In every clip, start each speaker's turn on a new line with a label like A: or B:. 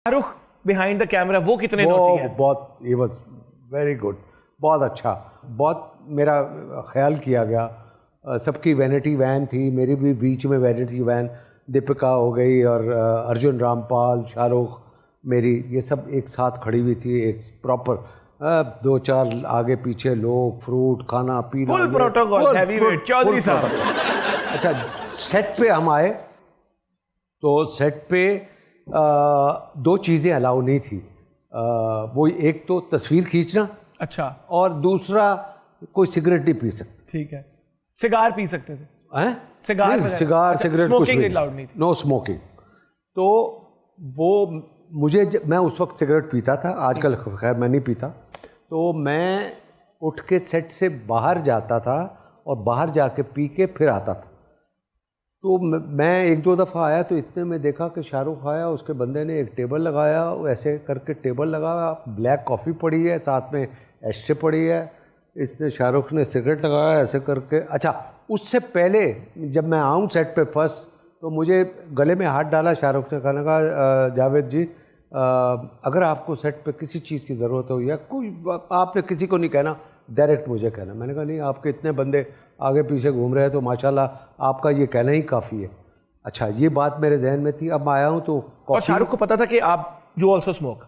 A: Shahrukh behind the camera वो कितने naughty है?
B: बहुत, ही वॉज वेरी गुड, बहुत अच्छा, बहुत मेरा ख्याल किया गया। सबकी वैनिटी वैन थी, मेरी भी बीच में वैनिटी वैन, दीपिका हो गई और अर्जुन रामपाल, शाहरुख, मेरी, ये सब एक साथ खड़ी हुई थी, एक प्रॉपर 2-4 आगे पीछे लोग, फ्रूट खाना पीना,
A: फुल प्रोटोकॉल, हैवीवेट चौधरी साहब।
B: अच्छा, सेट पे हम आए तो सेट पे 2 चीज़ें अलाउ नहीं थी। वो एक तो तस्वीर खींचना,
A: अच्छा,
B: और दूसरा कोई सिगरेट नहीं पी सकते।
A: ठीक है, सिगार पी सकते थे?
B: हैं?
A: सिगार,
B: सिगार सिगरेट कुछ नहीं,
A: अलाउड नहीं थी।
B: No smoking. तो वो मुझे मैं उस वक्त सिगरेट पीता था, आजकल खैर मैं नहीं पीता। तो मैं उठ के सेट से बाहर जाता था और बाहर जाके पी के फिर आता था। तो मैं 1-2 दफ़ा आया तो इतने में देखा कि शाहरुख आया, उसके बंदे ने एक टेबल लगाया, ऐसे करके टेबल लगाया, ब्लैक कॉफ़ी पड़ी है, साथ में एस्ट्रे पड़ी है, इसने शाहरुख ने सिगरेट लगाया ऐसे करके। अच्छा, उससे पहले जब मैं आऊँ सेट पे फर्स्ट, तो मुझे गले में हाथ डाला शाहरुख ने, कहने कहा जावेद जी अगर आपको सेट पे किसी चीज़ की ज़रूरत हो या कोई, आपने किसी को नहीं कहना, डायरेक्ट मुझे कहना। मैंने कहा नहीं, आपके इतने बंदे आगे पीछे घूम रहे हैं तो माशाल्लाह आपका ये कहना ही काफ़ी है। अच्छा, ये बात मेरे जहन में थी। अब आया हूँ तो
A: और शाहरुख को पता था कि आप यू ऑल्सो स्मोक?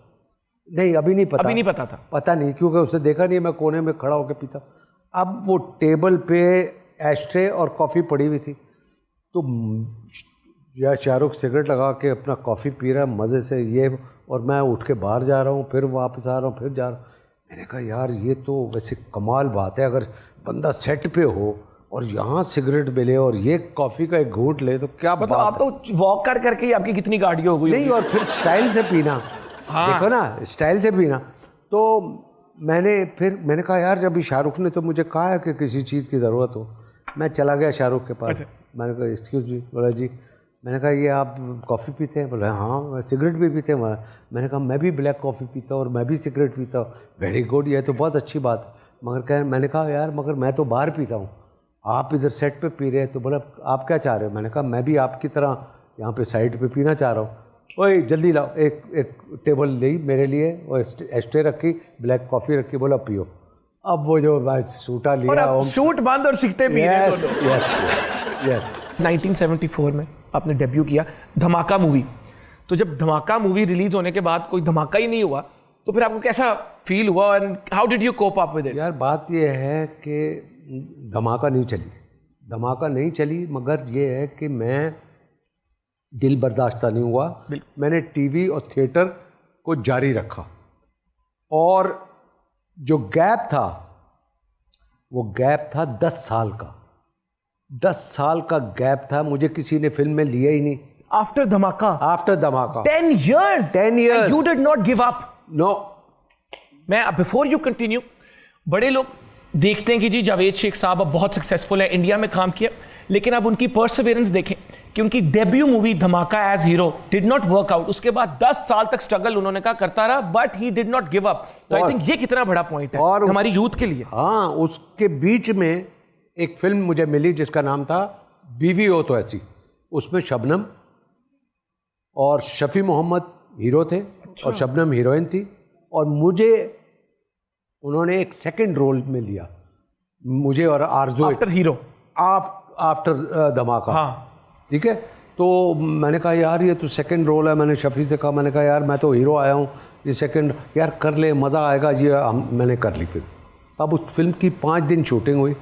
B: नहीं, अभी नहीं पता,
A: अभी नहीं पता था,
B: पता नहीं, क्योंकि उसने देखा नहीं, मैं कोने में खड़ा होकर पीता। अब वो टेबल पे एस्ट्रे और कॉफ़ी पड़ी हुई थी, तो या शाहरुख सिगरेट लगा के अपना कॉफ़ी पी रहा है मज़े से, ये, और मैं उठ के बाहर जा रहा हूँ, फिर वापस आ रहा हूँ, फिर जा रहा हूँ। मैंने कहा यार ये तो वैसे कमाल बात है, अगर बंदा सेट पे हो और यहाँ सिगरेट मिले और ये कॉफ़ी का एक घूंट ले तो क्या
A: मतलब
B: बात
A: आप तो वॉक कर करके ही आपकी कितनी गाड़ी हो गई
B: नहीं, और फिर स्टाइल से पीना। हाँ। देखो ना, स्टाइल से पीना। तो मैंने कहा यार जब शाहरुख ने तो मुझे कहा है कि किसी चीज़ की ज़रूरत हो, मैं चला गया शाहरुख के पास। मैंने कहा एक्सक्यूज़ मी, बोला जी, मैंने कहा ये आप कॉफ़ी पीते हैं? बोला हाँ, मैं सिगरेट भी पीते हैं। मैंने कहा मैं भी ब्लैक कॉफ़ी पीता हूँ और मैं भी सिगरेट पीता हूँ। वेरी गुड, ये तो बहुत अच्छी बात है। मगर मैंने कहा यार मगर मैं तो बाहर पीता हूँ, आप इधर सेट पे पी रहे हैं, तो बोला आप क्या चाह रहे हो? मैंने कहा मैं भी आपकी तरह यहाँ पे साइड पे पीना चाह रहा हूँ। ओए जल्दी लाओ, एक टेबल ली मेरे लिए, और एस्ट्रे रखी, ब्लैक कॉफ़ी रखी, बोला पियो। अब वो जो सूटा लिया,
A: सूट बंद और सिगरेट पी रहे हैं। 1974 में आपने डेब्यू किया धमाका मूवी। तो जब धमाका मूवी रिलीज होने के बाद कोई धमाका ही नहीं हुआ, तो फिर आपको कैसा फील हुआ and how did you cope up with it?
B: यार बात ये है कि धमाका नहीं चली, मगर ये है कि मैं दिल बर्दाश्त नहीं हुआ। मैंने टीवी और थिएटर को जारी रखा, और जो गैप था वो गैप था 10 साल का। 10 साल का गैप था, मुझे किसी ने फिल्म में लिया ही नहीं।
A: आफ्टर धमाका
B: 10 years
A: you did not give up?
B: No.
A: मैं बिफोर यू कंटिन्यू, बड़े लोग देखते हैं कि जी जावेद शेख साहब अब बहुत सक्सेसफुल है, इंडिया में काम किया, लेकिन अब उनकी परसिवियरेंस देखें कि उनकी debut movie Dhamaka as hero did not work out. उसके बाद 10 साल तक स्ट्रगल उन्होंने कहा करता रहा, but he did not give up. तो आई थिंक ये कितना बड़ा पॉइंट है और हमारी यूथ के लिए।
B: हाँ, उसके बीच में एक फिल्म मुझे मिली जिसका नाम था बीवी हो तो ऐसी। उसमें शबनम और शफी मोहम्मद हीरो थे। अच्छा। और शबनम हीरोइन थी, और मुझे उन्होंने एक सेकंड रोल में लिया, मुझे और आरज़ू,
A: आफ्टर हीरो,
B: आफ्टर धमाका।
A: हाँ,
B: ठीक है। तो मैंने कहा यार ये तो सेकंड रोल है। मैंने शफी से कहा, मैंने कहा यार मैं तो हीरो आया हूँ, ये सेकंड यार कर ले, मज़ा आएगा। ये मैंने कर ली फिल्म। अब उस फिल्म की 5 दिन शूटिंग हुई।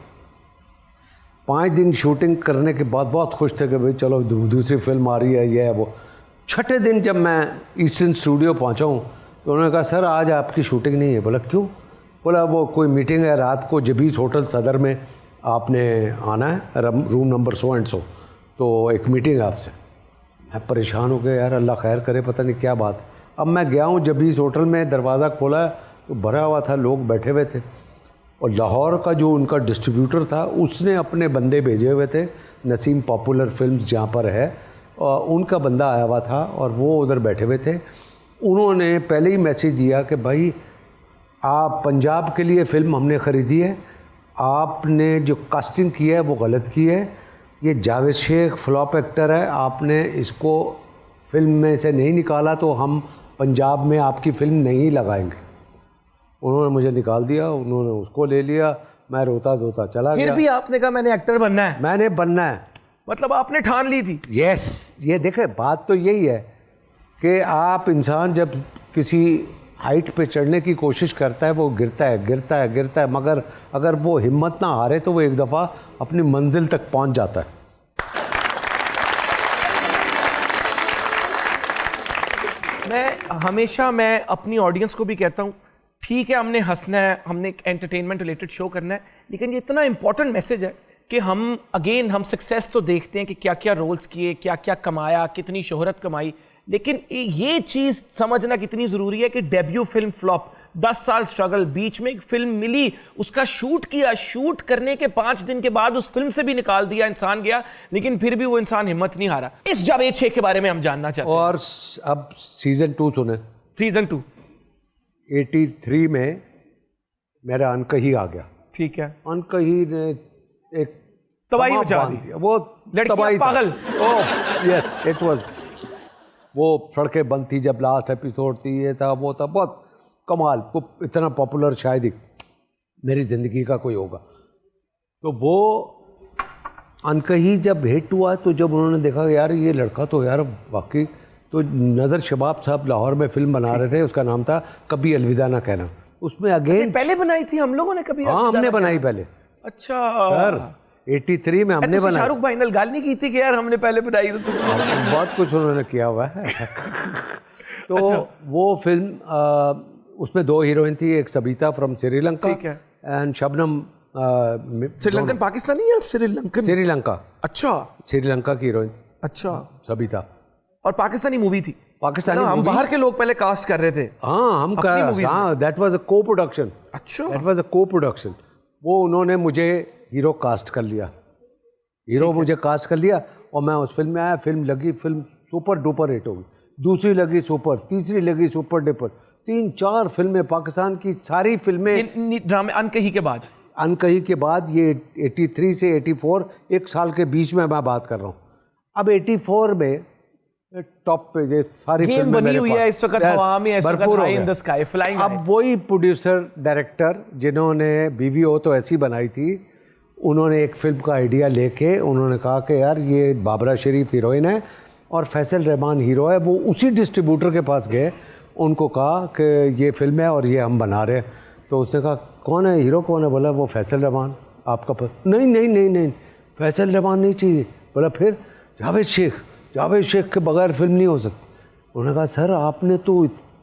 B: 5 दिन शूटिंग करने के बाद बहुत खुश थे कि भाई चलो दूसरी फिल्म आ रही है, ये है वो। 6ठे दिन जब मैं ईस्टर्न स्टूडियो पहुंचा हूं, तो उन्होंने कहा सर आज आपकी शूटिंग नहीं है। बोला क्यों? बोला वो कोई मीटिंग है रात को जबीस होटल सदर में, आपने आना है, room number so and so, तो एक मीटिंग है आपसे। मैं परेशान हो गया, यार अल्लाह खैर करे, पता नहीं क्या बात। अब मैं गया हूँ जबीस होटल में, दरवाज़ा खोला तो भरा हुआ था, लोग बैठे हुए थे, और लाहौर का जो उनका डिस्ट्रीब्यूटर था उसने अपने बंदे भेजे हुए थे, नसीम पॉपुलर फिल्म्स जहाँ पर है, और उनका बंदा आया हुआ था और वो उधर बैठे हुए थे। उन्होंने पहले ही मैसेज दिया कि भाई आप पंजाब के लिए फ़िल्म हमने ख़रीदी है, आपने जो कास्टिंग की है वो गलत की है, ये जावेद शेख फ्लॉप एक्टर है, आपने इसको फिल्म में से नहीं निकाला तो हम पंजाब में आपकी फिल्म नहीं लगाएंगे। उन्होंने मुझे निकाल दिया, उन्होंने उसको ले लिया, मैं रोता धोता चला
A: फिर
B: गया।
A: भी आपने कहा मैंने एक्टर बनना है,
B: मैंने बनना है।
A: मतलब आपने ठान ली थी।
B: यस, ये देखे बात तो यही है कि आप इंसान जब किसी हाइट पे चढ़ने की कोशिश करता है वो गिरता है गिरता है गिरता है, मगर अगर वो हिम्मत ना हारे तो वो एक दफ़ा अपनी मंजिल तक पहुंच जाता है।
A: मैं अपनी ऑडियंस को भी कहता हूँ, ठीक है हमने हंसना है, हमने एक एंटरटेनमेंट रिलेटेड शो करना है, लेकिन ये इतना इंपॉर्टेंट मैसेज है कि हम सक्सेस तो देखते हैं कि क्या क्या रोल्स किए, क्या क्या कमाया, कितनी शोहरत कमाई, लेकिन ये चीज़ समझना कितनी ज़रूरी है कि डेब्यू फिल्म फ्लॉप, 10 साल स्ट्रगल, बीच में एक फिल्म मिली, उसका शूट किया, शूट करने के 5 दिन के बाद उस फिल्म से भी निकाल दिया, इंसान गया, लेकिन फिर भी वो इंसान हिम्मत नहीं हारा। इस जावेद शेख के बारे में हम जानना चाहते हैं।
B: और अब सीजन 2 सुने।
A: सीजन 2
B: 83 में मेरा अनकही आ गया।
A: ठीक है,
B: अनकही ने एक
A: तबाही
B: तमाम
A: मचा
B: बांध
A: दी।
B: दिया। वो
A: लड़कियां
B: तबाही था।
A: पागल।
B: Oh yes it was. वो सड़कें बंद थी जब लास्ट एपिसोड थी, ये था वो था, बहुत कमाल। वो इतना पॉपुलर शायद ही मेरी ज़िंदगी का कोई होगा। तो वो अनकही जब हिट हुआ तो जब उन्होंने देखा यार ये लड़का तो यार वाकई, तो नज़र शबाब साहब लाहौर में फिल्म बना रहे थे, उसका नाम था कभी अलविदा ना कहना। उसमें अगेन
A: पहले बनाई थी हम लोगों ने कभी?
B: हाँ हमने बनाई पहले
A: अच्छा
B: सर, 83 में हमने बनाई।
A: शाहरुख भाई ने गाल नहीं की थी कि यार हमने पहले बनाई तो
B: बहुत कुछ उन्होंने किया हुआ है। तो
A: अच्छा।
B: वो फिल्म उसमें 2 हीरोइन थी, एक सबिता फ्रॉम श्रीलंका
A: ठीक है।
B: एंड शबनम
A: श्रीलंकन पाकिस्तानी या श्रीलंकन?
B: श्रीलंका,
A: अच्छा
B: श्रीलंका की हीरोइन थी
A: अच्छा।
B: सबिता।
A: और पाकिस्तानी मूवी थी?
B: पाकिस्तानी
A: हम
B: movie।
A: बाहर के लोग पहले कास्ट कर रहे थे।
B: हाँ हम
A: अपनी movies
B: हाँ दैट वाज अ को प्रोडक्शन।
A: अच्छा।
B: दैट वाज अ को प्रोडक्शन। वो उन्होंने मुझे हीरो कास्ट कर लिया, हीरो मुझे कास्ट कर लिया और मैं उस फिल्म में आया। फिल्म लगी, फिल्म सुपर डुपर हिट होगी, दूसरी लगी सुपर, तीसरी लगी सुपर डुपर, 3-4 फिल्में, पाकिस्तान की सारी फिल्में।
A: ड्रामे अनकही के बाद?
B: अनकही के बाद, ये 83 से 84, 1 साल के बीच में मैं बात कर रहा हूँ। अब 84 में टॉप पे ये सारी
A: गेम
B: फिल्में
A: बनी
B: मेरे
A: हुई
B: पास-
A: है इस वक्त,
B: Yes,
A: हवा में, इस वक्त
B: भरपूर हो
A: हाई इन
B: गया।
A: The sky, flying.
B: अब वही प्रोड्यूसर डायरेक्टर जिन्होंने बीवी हो तो ऐसी बनाई थी, उन्होंने एक फिल्म का आइडिया लेके उन्होंने कहा कि यार ये बाबरा शरीफ हीरोइन है और फैसल रहमान हीरो है। वो उसी डिस्ट्रीब्यूटर के पास गए, उनको कहा कि ये फिल्म है और ये हम बना रहे हैं। तो उसने कहा कौन है हीरो, कौन है? बोला वो फैसल रहमान आपका नहीं नहीं नहीं नहीं फैसल रहमान नहीं चाहिए। बोला फिर? जावेद शेख, जावेद शेख के बगैर फिल्म नहीं हो सकती। उन्होंने कहा सर आपने तो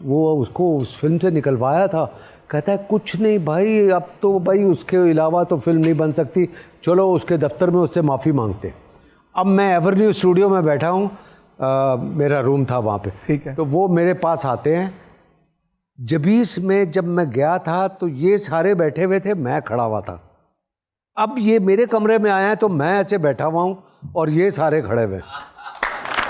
B: वो उसको उस फिल्म से निकलवाया था। कहता है कुछ नहीं भाई, अब तो भाई उसके अलावा तो फिल्म नहीं बन सकती, चलो उसके दफ्तर में उससे माफ़ी मांगते। अब मैं एवरन्यू स्टूडियो में बैठा हूँ, मेरा रूम था वहाँ पे।
A: ठीक है।
B: तो वो मेरे पास आते हैं। जबीस में जब मैं गया था तो ये सारे बैठे हुए थे, मैं खड़ा हुआ था। अब ये मेरे कमरे में आए हैं तो मैं ऐसे बैठा हुआ हूँ और ये सारे खड़े हुए हैं।